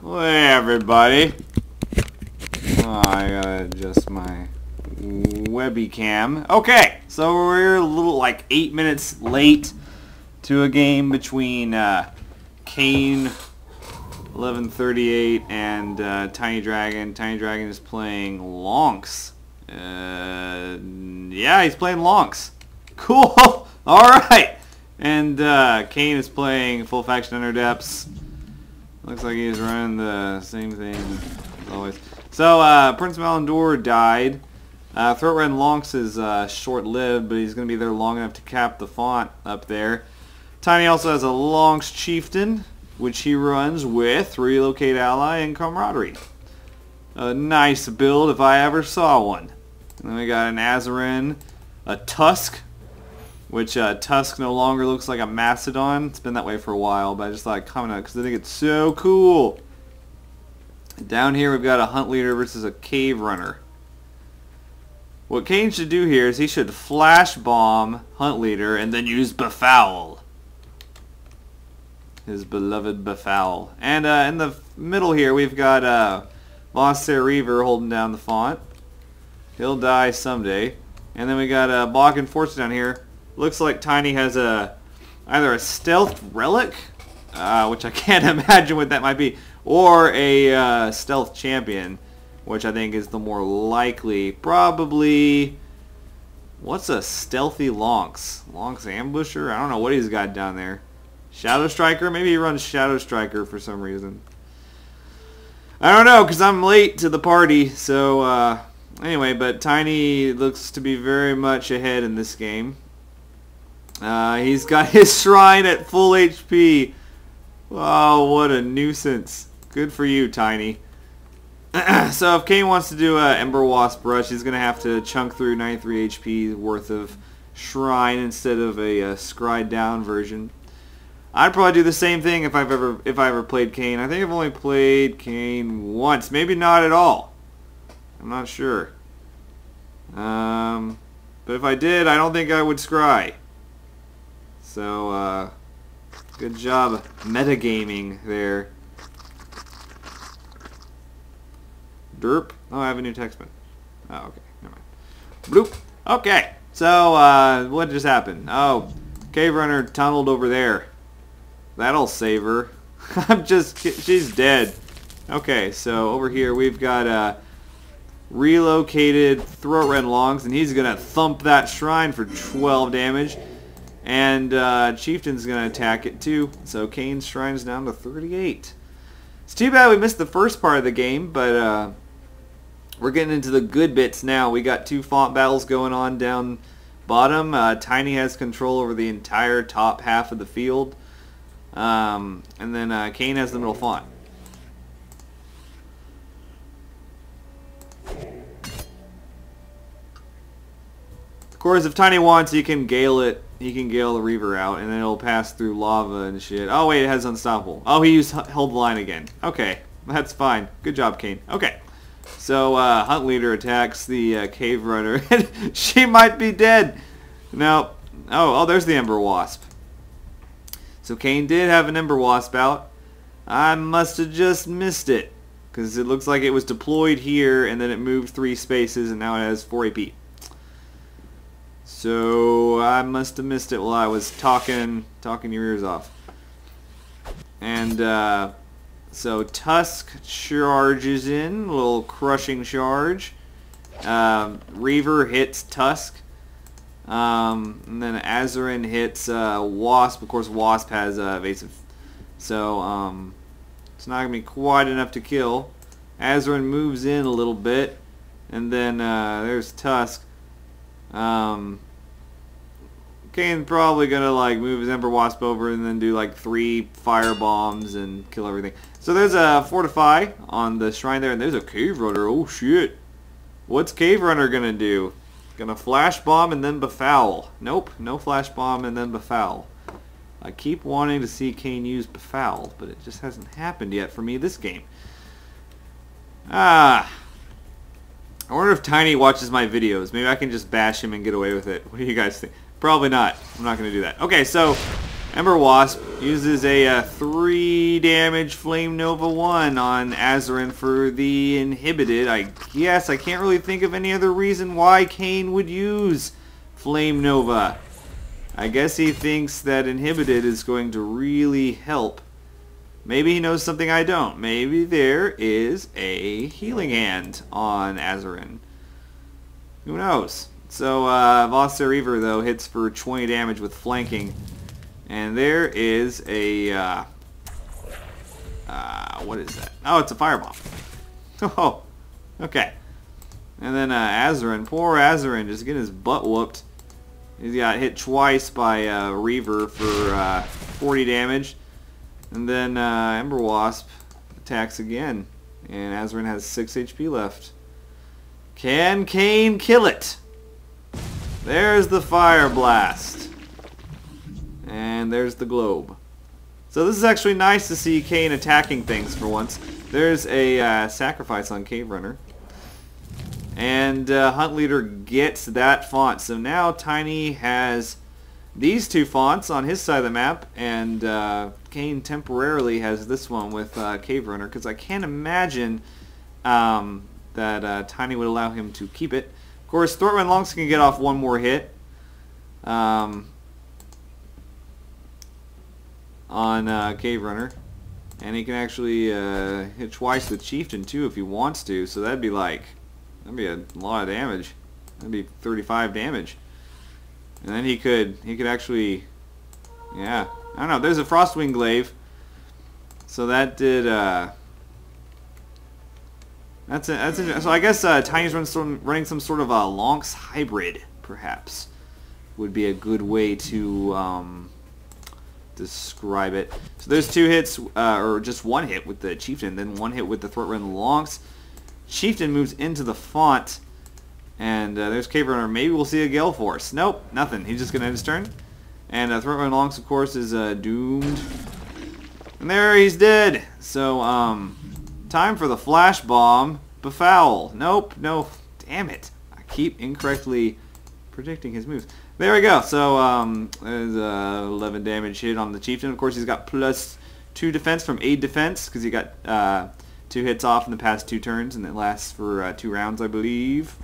Hey everybody. Oh, I gotta adjust my webby cam. Okay, so we're a little like 8 minutes late to a game between caine1138 and TinyDragon. TinyDragon is playing Lonx. Yeah, he's playing Lonx. Cool. Alright. And caine is playing Full Faction Under Depths. Looks like he's running the same thing as always. So, Prince Malindor died. Throat Red Lonx is short-lived, but he's going to be there long enough to cap the font up there. Tiny also has a Lonx Chieftain, which he runs with Relocate Ally and Camaraderie. A nice build if I ever saw one. And then we got an Azarin, a Tusk, which Tusk no longer looks like a Mastodon. It's been that way for a while, but I just thought I'd comment on it because I think it's so cool. Down here we've got a Hunt Leader versus a Cave Runner. What caine should do here is he should Flash Bomb Hunt Leader and then use Befoul. His beloved Befoul. And in the middle here we've got Monster Reaver holding down the font. He'll die someday. And then we got Block and Force down here. Looks like Tiny has either a Stealth Relic, which I can't imagine what that might be, or a Stealth Champion, which I think is the more likely. Probably, what's a Stealthy Lonx? Lonx Ambusher? I don't know what he's got down there. Shadow Striker? Maybe he runs Shadow Striker for some reason. I don't know, because I'm late to the party, so anyway, but Tiny looks to be very much ahead in this game. He's got his Shrine at full HP. Oh, what a nuisance. Good for you, Tiny. So if caine wants to do a Ember Wasp Rush, he's going to have to chunk through 93 HP worth of Shrine instead of a scryed down version. I'd probably do the same thing if I ever played caine. I think I've only played caine once, maybe not at all. I'm not sure. But if I did, I don't think I would scry. So, good job metagaming there. Derp. Oh, I have a new textbook. Oh, okay. Never mind. Bloop. Okay. So, what just happened? Oh, Cave Runner tunneled over there. That'll save her. She's dead. Okay, so over here we've got relocated Throat Red Lonx, and he's going to thump that shrine for 12 damage. And Chieftain's going to attack it too. So caine's Shrine's down to 38. It's too bad we missed the first part of the game, but we're getting into the good bits now. We got two font battles going on down bottom. Tiny has control over the entire top half of the field. And then caine has the middle font. Of course, if Tiny wants, he can gale it. He can gale the Reaver out, and then it'll pass through lava and shit. Oh wait, it has Unstoppable. Oh, he used Hold the Line again. Okay, that's fine. Good job, caine. Okay, so Hunt Leader attacks the Cave Runner. She might be dead. No. Oh, there's the Ember Wasp. So caine did have an Ember Wasp out. I must have just missed it, because it looks like it was deployed here, and then it moved 3 spaces, and now it has 4 AP. So I must have missed it while I was talking your ears off. And so Tusk charges in, a little crushing charge. Reaver hits Tusk. And then Azarin hits Wasp. Of course, Wasp has evasive. So it's not going to be quite enough to kill. Azarin moves in a little bit. And then there's Tusk. Caine's probably gonna like move his Ember Wasp over and then do like 3 fire bombs and kill everything. So there's a Fortify on the shrine there, and there's a Cave Runner. Oh shit! What's Cave Runner gonna do? Gonna Flash Bomb and then Befoul. Nope, no Flash Bomb and then Befoul. I keep wanting to see caine use Befoul, but it just hasn't happened yet for me this game. I wonder if Tiny watches my videos. Maybe I can just bash him and get away with it. What do you guys think? Probably not. I'm not going to do that. Okay, so Ember Wasp uses a 3 damage Flame Nova 1 on Azarin for the inhibited. I guess I can't really think of any other reason why Caine would use Flame Nova. I guess he thinks that inhibited is going to really help. Maybe he knows something I don't. Maybe there is a healing hand on Azarin. Who knows? So Voss Reaver though hits for 20 damage with flanking. And there is a what is that? Oh, it's a firebomb. Oh, okay. And then Azarin, poor Azarin, just getting his butt whooped. He's got hit twice by Reaver for 40 damage. And then Ember Wasp attacks again. And Azarin has 6 HP left. Can Caine kill it? There's the fire blast. And there's the globe. So this is actually nice to see Caine attacking things for once. There's a sacrifice on Cave Runner. And Hunt Leader gets that font. So now Tiny has these 2 fonts on his side of the map, and Caine temporarily has this one with Cave Runner, because I can't imagine that Tiny would allow him to keep it. Of course, Thortwind Lonx can get off one more hit on Cave Runner, and he can actually hit twice with Chieftain too if he wants to. So that'd be a lot of damage. That'd be 35 damage. And then he could actually, yeah, I don't know. There's a Frostwing Glaive, so that did. That's so I guess Tiny's running some sort of a Lonx Hybrid, perhaps, would be a good way to describe it. So there's 2 hits, or just 1 hit with the Chieftain, then 1 hit with the Thortwind Lonx. Chieftain moves into the font. And there's Cave Runner. Maybe we'll see a Gale Force. Nope, nothing. He's just going to end his turn. And Thortwind Lonx, of course, is doomed. And there, he's dead. So, time for the Flash Bomb. Befoul. Nope, no. Damn it. I keep incorrectly predicting his moves. There we go. So, there's 11 damage hit on the Chieftain. Of course, he's got +2 defense from aid defense, because he got 2 hits off in the past 2 turns, and it lasts for 2 rounds, I believe.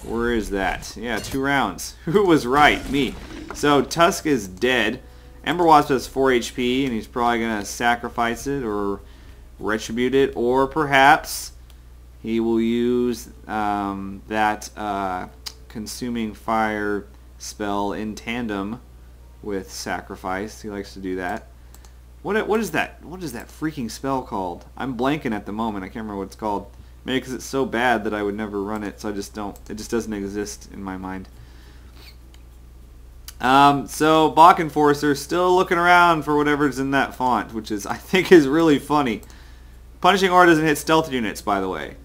Where is that? Yeah, 2 rounds. Who was right? Me. So Tusk is dead. Ember Wasp has 4 HP, and he's probably going to sacrifice it or retribute it, or perhaps he will use that consuming fire spell in tandem with sacrifice. He likes to do that. What is that? What is that freaking spell called? I'm blanking at the moment. I can't remember what it's called. Maybe because it's so bad that I would never run it, so I just don't. It just doesn't exist in my mind. So Bach Enforcer still looking around for whatever's in that font, which is, I think, is really funny. Punishing Aura doesn't hit stealth units, by the way,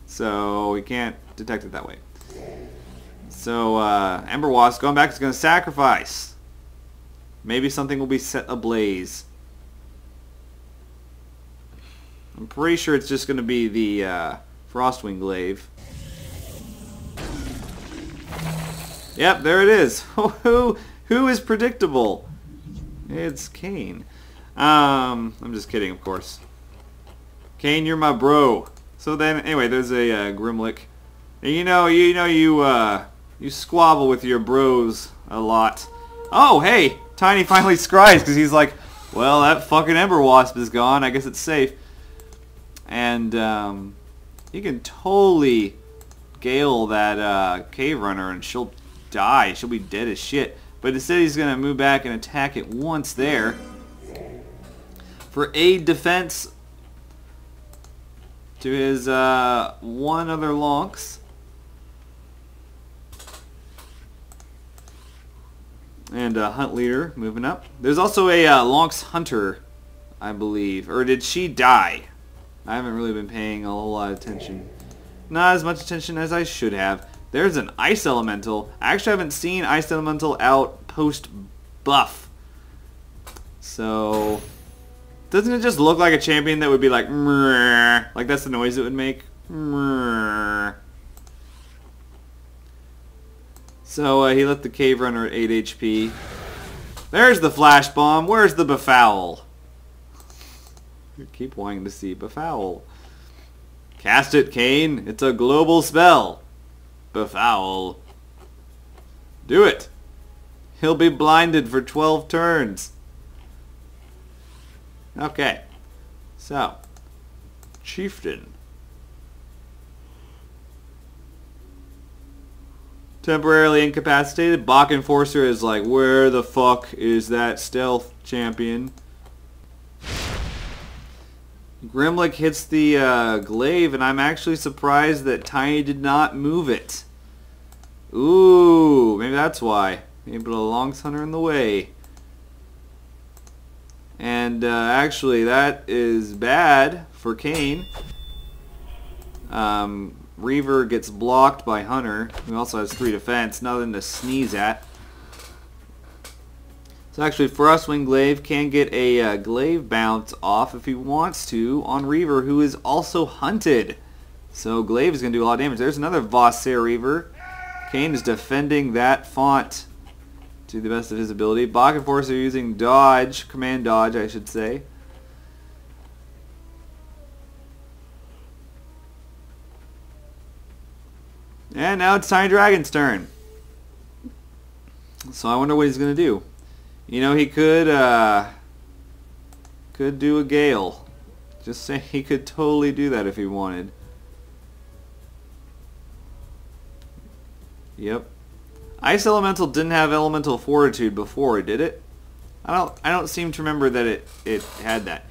so we can't detect it that way. So Ember Wasp going back is going to sacrifice. Maybe something will be set ablaze. I'm pretty sure it's just going to be the Frostwing Glaive. Yep, there it is. Who is predictable? It's Caine. I'm just kidding, of course. Caine, you're my bro. So then, anyway, there's a Grimlick. You squabble with your bros a lot. Oh, hey, Tiny finally scries because he's like, well, that fucking Ember Wasp is gone. I guess it's safe. And you can totally Gale that Cave Runner and she'll die. She'll be dead as shit. But instead he's going to move back and attack it once there. For aid defense to his one other Lonx. And Hunt Leader moving up. There's also a Lonx Hunter, I believe. Or did she die? I haven't really been paying a whole lot of attention. Not as much attention as I should have. There's an Ice Elemental. I actually haven't seen Ice Elemental out post-buff. So, doesn't it just look like a champion that would be like, mrrr, like that's the noise it would make? Mrrr. So he left the Cave Runner at 8 HP. There's the flash bomb. Where's the befoul? I keep wanting to see befoul. Cast it, Caine. It's a global spell. Befoul. Do it. He'll be blinded for 12 turns. Okay. So, Chieftain. Temporarily incapacitated. Bach Enforcer is like, where the fuck is that stealth champion? Grimlick hits the glaive, and I'm actually surprised that Tiny did not move it. Ooh, maybe that's why. Maybe the Lonx Hunter in the way. And actually, that is bad for Caine. Reaver gets blocked by Hunter, who also has 3 defense, nothing to sneeze at. So actually, Frostwing Glaive can get a glaive bounce off if he wants to on Reaver, who is also hunted. So glaive is going to do a lot of damage. There's another Vossare Reaver. Caine is defending that font to the best of his ability. Bach and Force are using dodge, command dodge, I should say. And now it's TinyDragon's turn. So I wonder what he's going to do. You know, he could do a Gale. Just say he could totally do that if he wanted. Yep. Ice Elemental didn't have Elemental Fortitude before, did it? I don't seem to remember that it had that.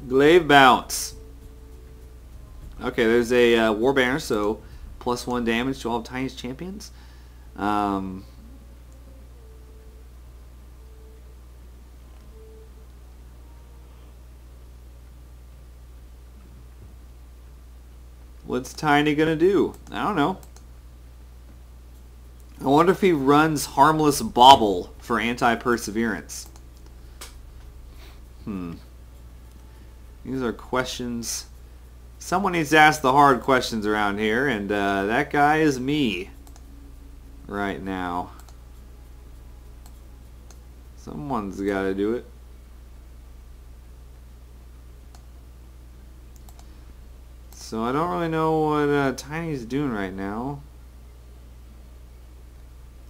Glaive Bounce. Okay, there's a War Banner, so +1 damage to all of Tiny's champions. What's Tiny gonna do? I don't know. I wonder if he runs Harmless Bauble for anti-perseverance. These are questions. Someone needs to ask the hard questions around here, and that guy is me right now. Someone's got to do it. So I don't really know what Tiny's doing right now.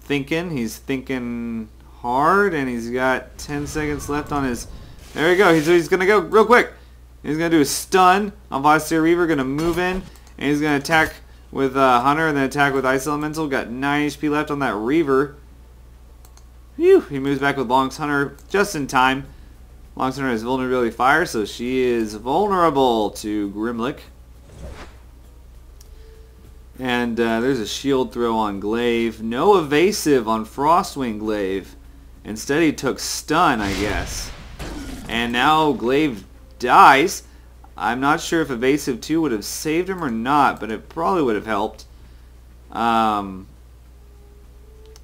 He's thinking hard, and he's got 10 seconds left on his... There we go, he's going to go real quick. He's going to do a stun on Vossare Reaver, going to move in, and he's going to attack with Hunter, and then attack with Ice Elemental. Got 9 HP left on that Reaver. Phew, he moves back with Lonx Hunter just in time. Lonx Hunter has vulnerability fire, so she is vulnerable to Grimlick. And there's a shield throw on Glaive. No evasive on Frostwing Glaive. Instead he took stun, I guess. And now Glaive dies. I'm not sure if evasive 2 would have saved him or not, but it probably would have helped. I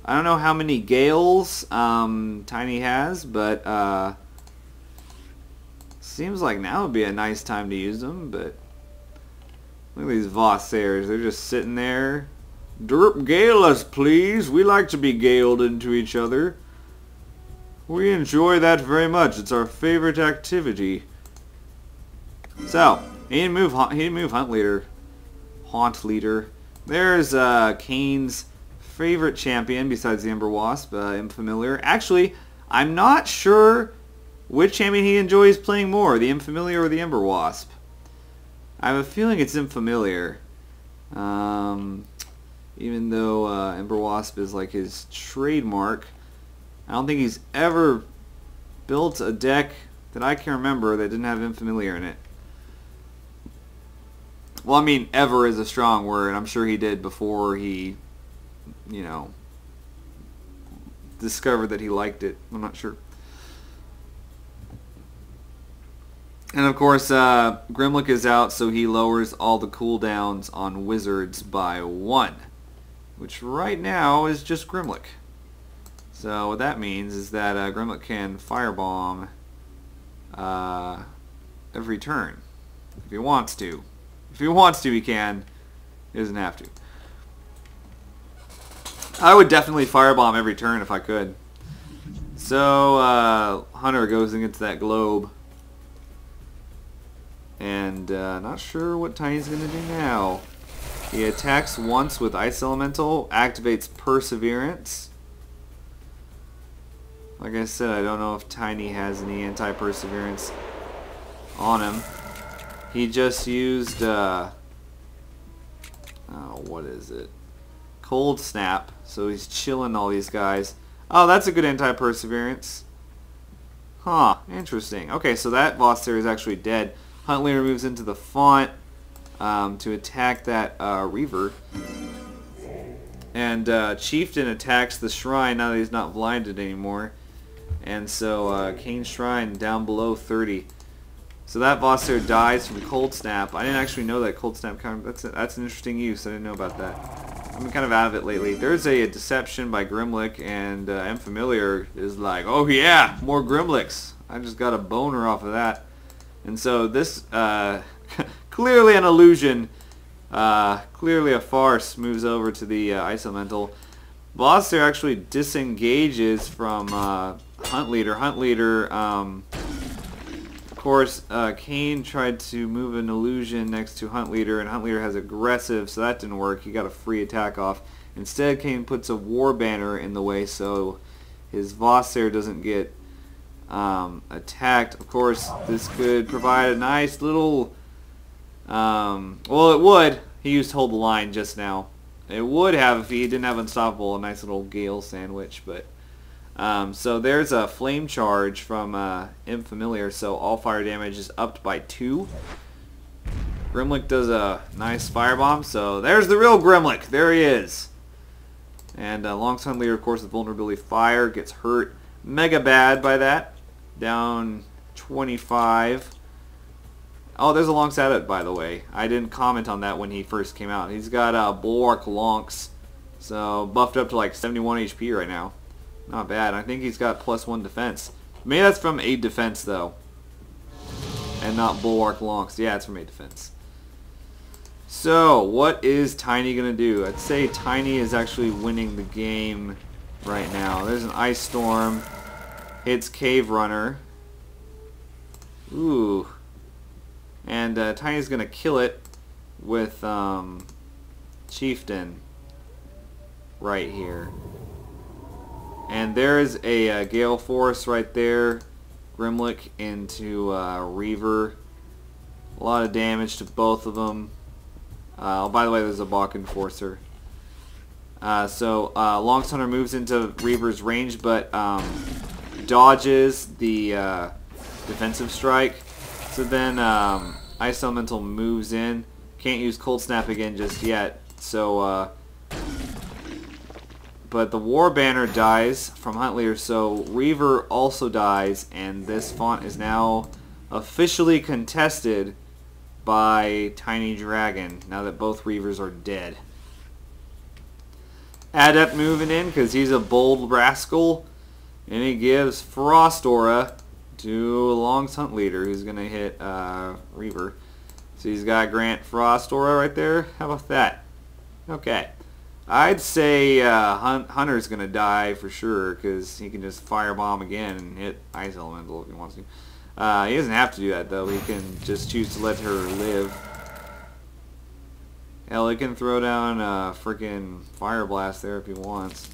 don't know how many Gales Tiny has, but seems like now would be a nice time to use them, but look at these Vossares. They're just sitting there. Derp gale us, please. We like to be galed into each other. We enjoy that very much. It's our favorite activity. So, he didn't move Haunt Leader. There's Caine's favorite champion besides the Ember Wasp, Infamiliar. Actually, I'm not sure which champion he enjoys playing more, the Infamiliar or the Ember Wasp. I have a feeling it's Infamiliar. Even though Ember Wasp is like his trademark, I don't think he's ever built a deck that I can remember that didn't have Infamiliar in it. Well, I mean, ever is a strong word. I'm sure he did before he, you know, discovered that he liked it. I'm not sure. And of course, Grimlick is out, so he lowers all the cooldowns on wizards by 1. Which right now is just Grimlick. So what that means is that Grimlick can firebomb every turn. If he wants to. If he wants to, he can. He doesn't have to. I would definitely firebomb every turn if I could. So, Hunter goes against that globe. And, not sure what Tiny's going to do now. He attacks once with Ice Elemental, activates Perseverance. Like I said, I don't know if Tiny has any anti-perseverance on him. He just used, oh, what is it? Cold Snap. So he's chilling all these guys. Oh, that's a good anti-perseverance. Huh, interesting. Okay, so that boss there is actually dead. Hunt Leader moves into the font to attack that Reaver. And Chieftain attacks the shrine now that he's not blinded anymore. And so Caine Shrine down below 30. So that boss there dies from Cold Snap. I didn't actually know that Cold Snap counter. That's an interesting use. I didn't know about that. I've been kind of out of it lately. There's a Deception by Grimlick, and Familiar is like, oh yeah, more Grimlicks. I just got a boner off of that. And so this, clearly an illusion, clearly a farce, moves over to the Ice Elemental. Boss there actually disengages from Hunt Leader. Hunt Leader, of course, Caine tried to move an illusion next to Hunt Leader, and Hunt Leader has aggressive, so that didn't work. He got a free attack off. Instead, Caine puts a War Banner in the way, so his Voss there doesn't get attacked. Of course, this could provide a nice little, well, it would. He used Hold the Line just now. It would have if he didn't have Unstoppable, a nice little Gale sandwich, but so there's a Flame Charge from Infamiliar, so all fire damage is upped by 2. Grimlick does a nice Firebomb, so there's the real Grimlick. There he is. And Lonx Hunt Leader, of course, with Vulnerability Fire, gets hurt mega bad by that. Down 25. Oh, there's a Lonx Adept, by the way. I didn't comment on that when he first came out. He's got Bulwark Lonx, so buffed up to like 71 HP right now. Not bad. I think he's got +1 defense. Maybe that's from 8 defense, though. And not Bulwark Lonx. Yeah, it's from 8 defense. So, what is Tiny going to do? I'd say Tiny is actually winning the game right now. There's an Ice Storm. Hits Cave Runner. Ooh. And Tiny's going to kill it with Chieftain right here. And there's a Gale Force right there. Grimlick into Reaver. A lot of damage to both of them. Oh, by the way, there's a Bach Enforcer. So Lonx Hunter moves into Reaver's range, but dodges the defensive strike. So then Ice Elemental moves in. Can't use Cold Snap again just yet. So, but the War Banner dies from Hunt Leader, so Reaver also dies, and this font is now officially contested by TinyDragon, now that both Reavers are dead. Adept moving in, because he's a bold rascal, and he gives Frost Aura to Lonx Hunt Leader, who's going to hit Reaver. So he's got Grant Frost Aura right there. How about that? Okay. I'd say Hunter's going to die for sure, because he can just Firebomb again and hit Ice Elemental if he wants to. He doesn't have to do that, though. He can just choose to let her live. Hell, he can throw down a freaking Fire Blast there if he wants.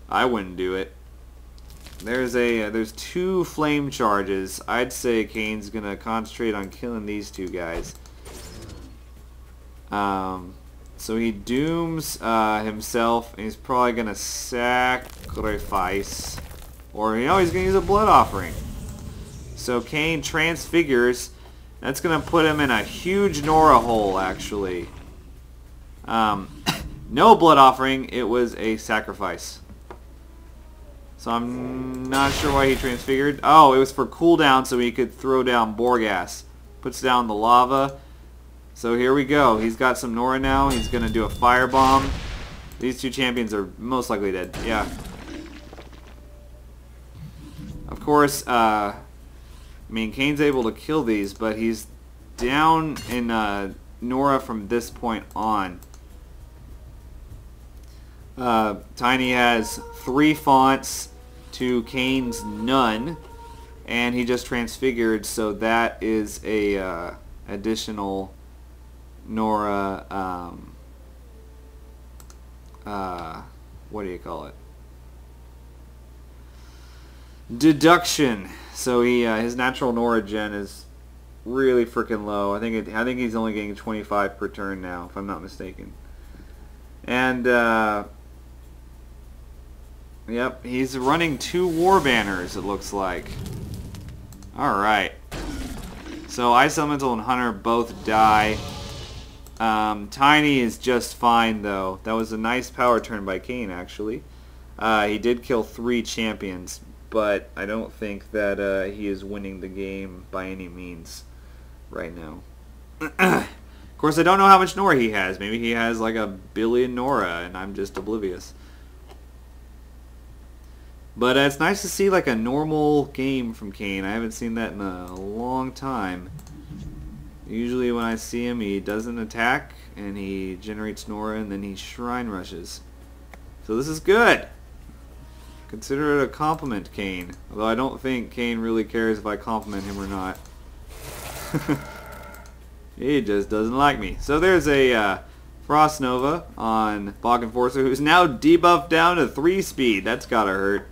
I wouldn't do it. There's 2 Flame Charges. I'd say Caine's going to concentrate on killing these 2 guys. So he dooms himself, and he's probably going to sacrifice. Or, you know, he's going to use a Blood Offering. So Caine transfigures. That's going to put him in a huge Nora hole, actually. No Blood Offering. It was a sacrifice. So I'm not sure why he transfigured. Oh, it was for cooldown so he could throw down Borgas. Puts down the lava. So here we go. He's got some Nora now. He's going to do a Firebomb. These 2 champions are most likely dead. Yeah. Of course, I mean, Caine's able to kill these, but he's down in Nora from this point on. Tiny has 3 fonts to Caine's none, and he just transfigured, so that is a additional Nora, what do you call it? Deduction. So he his natural Nora gen is really freaking low. I think he's only getting 25 per turn now, if I'm not mistaken. And yep, he's running 2 war banners, it looks like. All right. So Ice Elemental and Hunter both die. Tiny is just fine though. That was a nice power turn by Caine actually. He did kill 3 champions, but I don't think that he is winning the game by any means right now. Of course, I don't know how much Nora he has. Maybe he has like 1 billion Nora and I'm just oblivious. But it's nice to see like a normal game from Caine. I haven't seen that in a long time. Usually when I see him, he doesn't attack and he generates Nora and then he shrine rushes. So this is good. Consider it a compliment, Caine. Although I don't think Caine really cares if I compliment him or not. He just doesn't like me. So there's a Frost Nova on Bog Enforcer, who's now debuffed down to 3 speed. That's gotta hurt.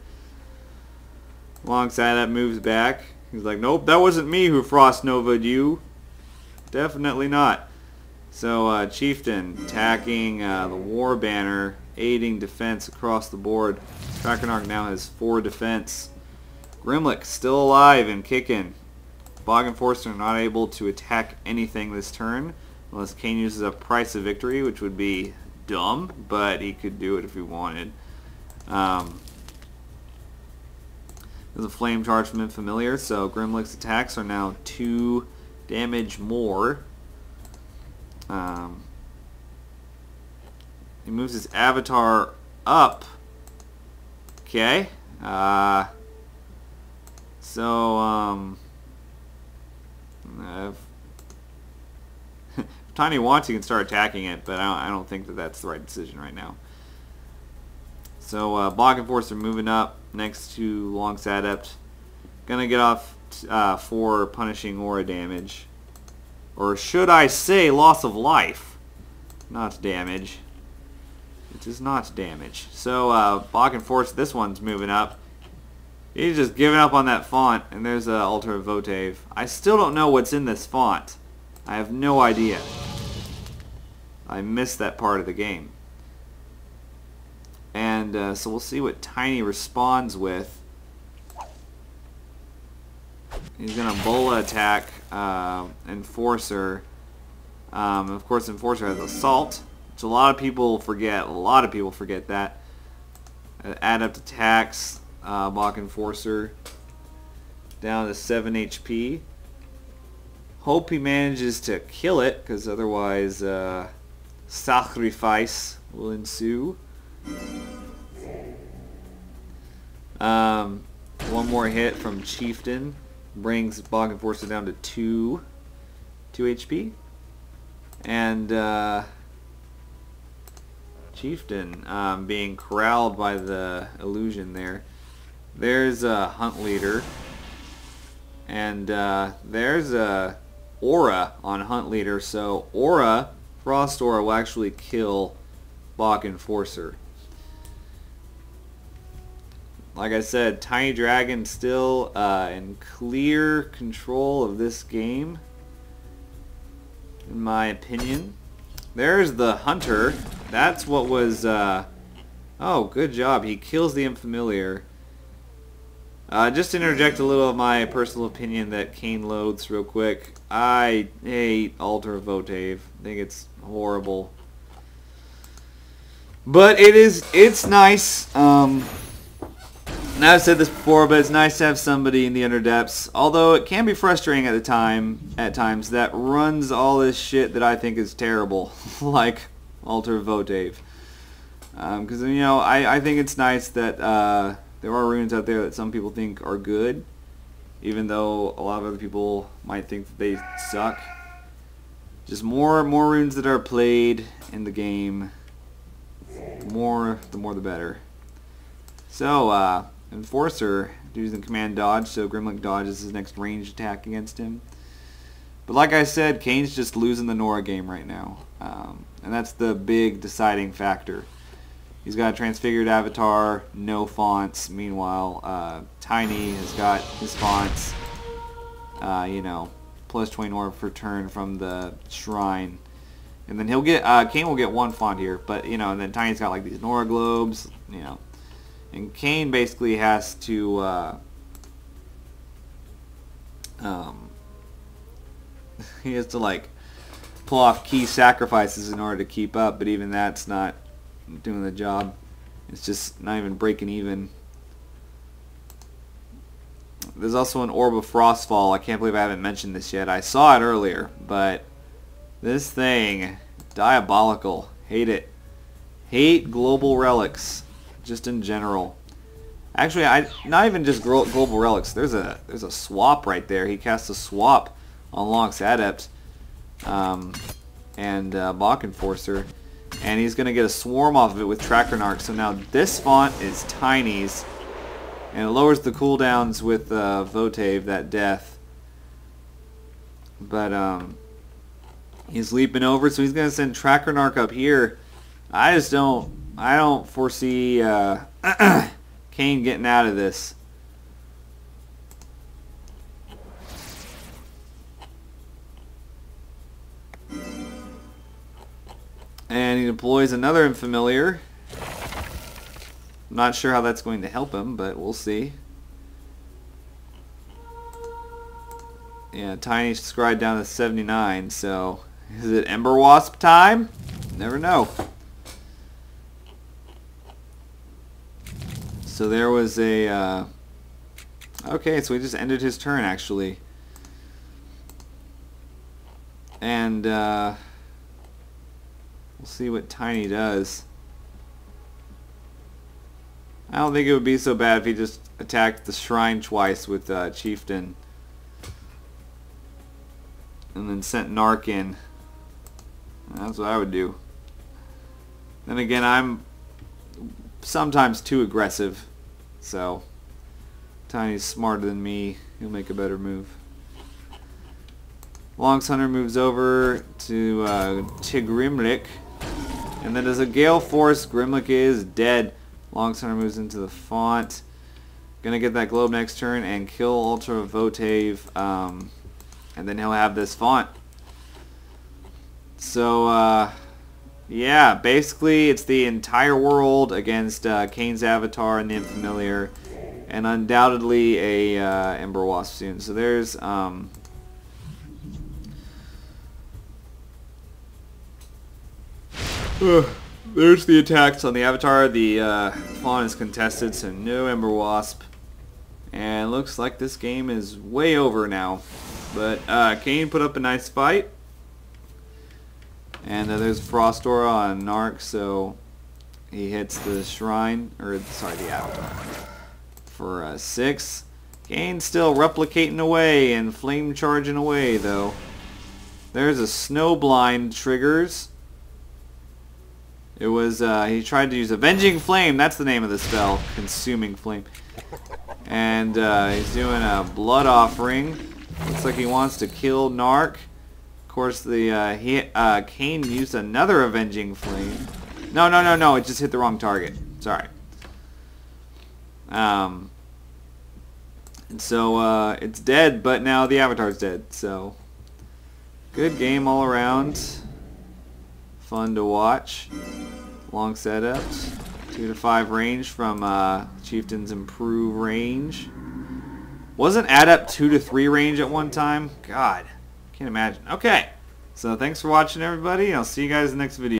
Alongside that moves back. He's like, nope, that wasn't me who Frost Nova'd you. Definitely not. So Chieftain attacking the War Banner, aiding defense across the board. Dragonarch now has 4 defense. Grimlick still alive and kicking. Bog Enforcer not able to attack anything this turn unless Caine uses a Price of Victory, which would be dumb, but he could do it if he wanted. There's a Flame Charge from Infamiliar, so Grimlick's attacks are now 2 damage more. He moves his avatar up. Okay. If Tiny wants, he can start attacking it, but I don't think that that's the right decision right now. So Bog Enforcer moving up next to Lonx Adept. Gonna get off for punishing aura damage. Or should I say loss of life? Not damage. It is not damage. So Bog Enforcer, this one's moving up. He's just giving up on that font, and there's Altar of Votive. I still don't know what's in this font. I have no idea. I missed that part of the game. And so we'll see what Tiny responds with. He's going to Bola attack Enforcer. Of course, Enforcer has Assault, which a lot of people forget. A lot of people forget that. Adept attacks Bog Enforcer down to 7 HP. Hope he manages to kill it, because otherwise sacrifice will ensue. One more hit from Chieftain brings Bog Enforcer down to 2 HP. And Chieftain being corralled by the illusion there. There's a Hunt Leader. And there's a Aura on Hunt Leader. So Aura, Frost Aura, will actually kill Bog Enforcer. Like I said, TinyDragon still in clear control of this game, in my opinion. There's the Hunter. That's what was... oh, good job. He kills the Infamiliar. Just to interject a little of my personal opinion that Caine loads real quick. I hate Altar of Votive. I think it's horrible. But it's nice. And I've said this before, but it's nice to have somebody in the Underdepths. Although it can be frustrating at times, that runs all this shit that I think is terrible, like Altar of Votive. Because, you know, I think it's nice that there are runes out there that some people think are good, even though a lot of other people might think that they suck. Just more runes that are played in the game, more the better. So, Enforcer using command dodge, so Grimlock dodges his next ranged attack against him. But like I said, Caine's just losing the Nora game right now. And that's the big deciding factor. He's got a transfigured avatar, no fonts. Meanwhile, Tiny has got his fonts, you know, plus 20 Nora per turn from the shrine. And then he'll get, Caine will get one font here, but, you know, and then Tiny's got like these Nora globes, you know. And Caine basically has to, he has to like pull off key sacrifices in order to keep up, but even that's not doing the job. It's just not even breaking even. There's also an Orb of Frostfall. I can't believe I haven't mentioned this yet. I saw it earlier, but this thing, diabolical. Hate it. Hate global relics, just in general. Actually, not even just global relics. There's a swap right there. He casts a swap on Lonx Adept and Bach Enforcer, and he's going to get a swarm off of it with Tracker Narc. So now this font is Tiny's, and it lowers the cooldowns with Votave, that death. But he's leaping over, so he's going to send Tracker Narc up here. I don't foresee Caine getting out of this. And he deploys another Unfamiliar. I'm not sure how that's going to help him, but we'll see. Yeah, Tiny scried down to 79, so is it Ember Wasp time? Never know. So there was a... okay, so he just ended his turn, actually. And we'll see what Tiny does. I don't think it would be so bad if he just attacked the shrine twice with Chieftain. And then sent Narc in. That's what I would do. Then again, I'm sometimes too aggressive. So, Tiny's smarter than me. He'll make a better move. Lonx Hunter moves over to Grimlock. And then as a Gale Force, Grimlock is dead. Lonx Hunter moves into the font. Gonna get that globe next turn and kill Ultra Votave. And then he'll have this font. So, yeah, basically it's the entire world against Caine's avatar and the Unfamiliar. And undoubtedly a Ember Wasp soon. So there's... there's the attacks on the avatar. The font is contested, so no Ember Wasp. And looks like this game is way over now. But Caine put up a nice fight. And there's Frost Aura on Narc, so he hits the shrine, or sorry, the avatar, for 6. Caine's still replicating away and flame charging away, though. There's a Snowblind triggers. It was, he tried to use Avenging Flame, that's the name of the spell, Consuming Flame. And he's doing a Blood Offering. Looks like he wants to kill Narc. Of course, the Caine used another Avenging Flame. No, it just hit the wrong target. Sorry. And so, it's dead, but now the avatar's dead, so... Good game all around. Fun to watch. Long setup. 2 to 5 range from Chieftain's Improve range. Wasn't Adept 2 to 3 range at one time? God, can't imagine. Okay, so thanks for watching, everybody. I'll see you guys in the next video.